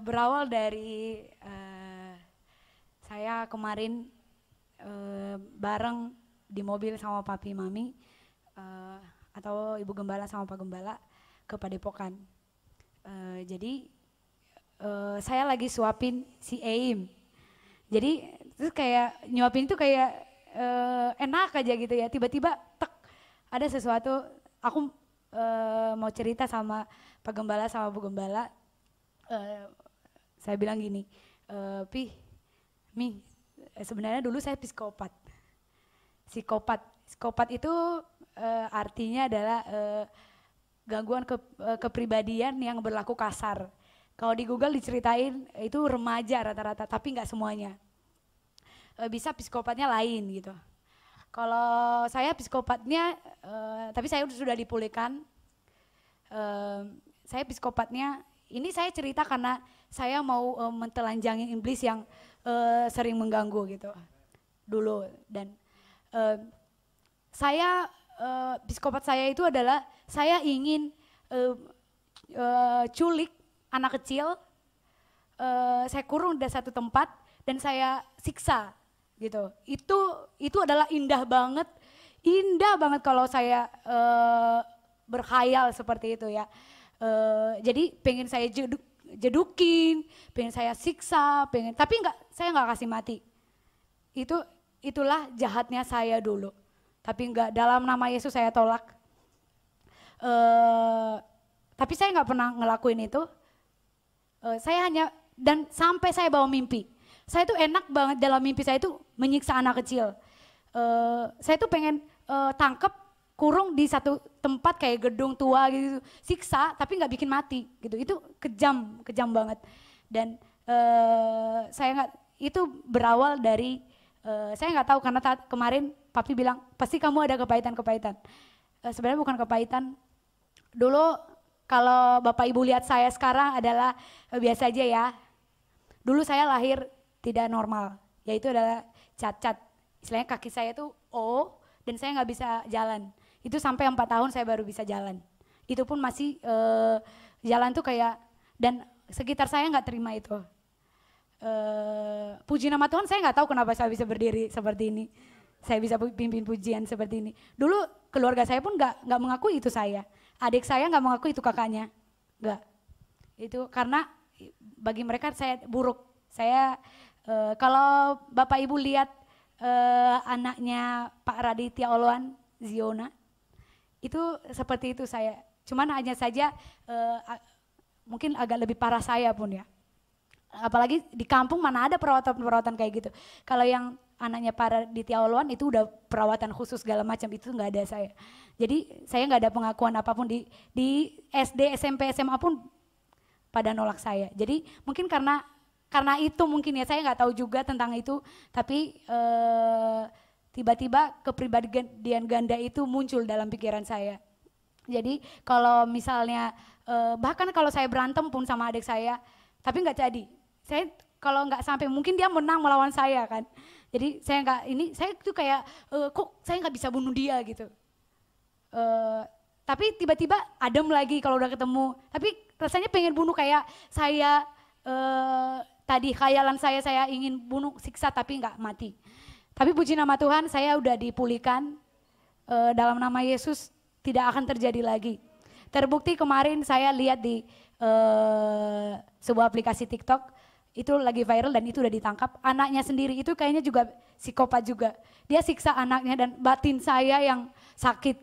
Berawal dari saya kemarin bareng di mobil sama papi mami atau ibu gembala sama pak gembala ke Padepokan. Jadi saya lagi suapin si Aim. Jadi terus kayak nyuapin itu kayak enak aja gitu ya. Tiba-tiba tek ada sesuatu. Aku mau cerita sama pak gembala sama bu gembala. Saya bilang gini, Mi, sebenarnya dulu saya psikopat. Psikopat itu artinya adalah gangguan kepribadian yang berlaku kasar. Kalau di Google diceritain itu remaja rata-rata, tapi nggak semuanya. Bisa psikopatnya lain gitu. Kalau saya psikopatnya, tapi saya sudah dipulihkan. Saya psikopatnya, ini saya cerita karena saya mau mentelanjangi iblis yang sering mengganggu gitu dulu. Dan saya psikopat saya itu adalah saya ingin culik anak kecil, saya kurung di satu tempat dan saya siksa gitu. Itu adalah indah banget kalau saya berkhayal seperti itu ya. Jadi pengen saya jedukin, pengen saya siksa, tapi saya nggak kasih mati. Itulah jahatnya saya dulu. Tapi enggak, dalam nama Yesus saya tolak. Tapi saya nggak pernah ngelakuin itu. Saya hanya, dan sampai saya bawa mimpi. Saya tuh enak banget dalam mimpi saya tuh menyiksa anak kecil. Saya tuh pengen tangkep, kurung di satu tempat kayak gedung tua gitu, siksa tapi nggak bikin mati gitu. Itu kejam banget. Dan saya nggak, itu berawal dari saya nggak tahu karena kemarin papi bilang pasti kamu ada kepahitan. Sebenarnya bukan kepahitan. Dulu kalau bapak ibu lihat saya sekarang adalah biasa aja ya. Dulu saya lahir tidak normal, yaitu adalah cacat. Istilahnya kaki saya tuh O dan saya nggak bisa jalan. Itu sampai 4 tahun saya baru bisa jalan. Itu pun masih jalan tuh kayak, dan sekitar saya nggak terima itu. Puji nama Tuhan, saya nggak tahu kenapa saya bisa berdiri seperti ini. Saya bisa pimpin pujian seperti ini. Dulu keluarga saya pun nggak mengakui itu saya. Adik saya nggak mengakui itu kakaknya. Nggak. Itu karena bagi mereka saya buruk. Saya kalau Bapak Ibu lihat anaknya Pak Raditya Oloan, Ziona, itu seperti itu saya. Cuman hanya saja mungkin agak lebih parah saya pun ya. Apalagi di kampung mana ada perawatan kayak gitu. Kalau yang anaknya Pak Raditya Oloan itu udah perawatan khusus segala macam, itu nggak ada saya. Jadi saya nggak ada pengakuan apapun di SD, SMP, SMA pun pada nolak saya. Jadi mungkin karena itu mungkin ya, saya nggak tahu juga tentang itu, tapi tiba-tiba kepribadian ganda itu muncul dalam pikiran saya. Jadi kalau misalnya bahkan kalau saya berantem pun sama adik saya, tapi nggak jadi. Saya kalau nggak sampai mungkin dia menang melawan saya kan. Jadi saya tuh kayak kok saya nggak bisa bunuh dia gitu. Tapi tiba-tiba adem lagi kalau udah ketemu. Tapi rasanya pengen bunuh kayak saya tadi khayalan saya ingin bunuh, siksa tapi nggak mati. Tapi puji nama Tuhan saya udah dipulihkan, dalam nama Yesus tidak akan terjadi lagi. Terbukti kemarin saya lihat di sebuah aplikasi TikTok, itu lagi viral dan itu udah ditangkap. Anaknya sendiri itu kayaknya juga psikopat juga. Dia siksa anaknya dan batin saya yang sakit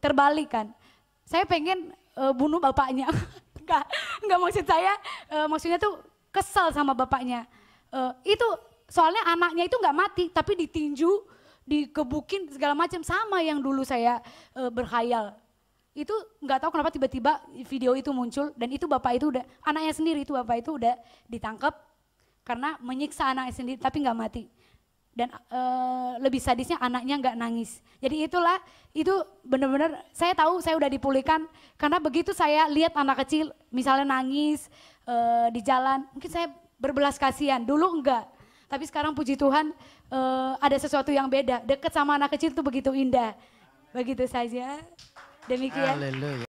terbalik kan. Saya pengen bunuh bapaknya. Enggak maksud saya, maksudnya tuh kesal sama bapaknya. Itu soalnya anaknya itu nggak mati tapi ditinju, dikebukin segala macam, sama yang dulu saya berkhayal. Itu nggak tahu kenapa tiba-tiba video itu muncul dan itu bapak itu udah, anaknya sendiri itu bapak itu udah ditangkap karena menyiksa anaknya sendiri tapi nggak mati. Dan lebih sadisnya anaknya nggak nangis. Jadi itu benar-benar saya tahu saya udah dipulihkan karena begitu saya lihat anak kecil misalnya nangis di jalan, mungkin saya berbelas kasihan. Dulu enggak, tapi sekarang puji Tuhan ada sesuatu yang beda. Deket sama anak kecil itu begitu indah. Begitu saja. Demikian. Haleluya.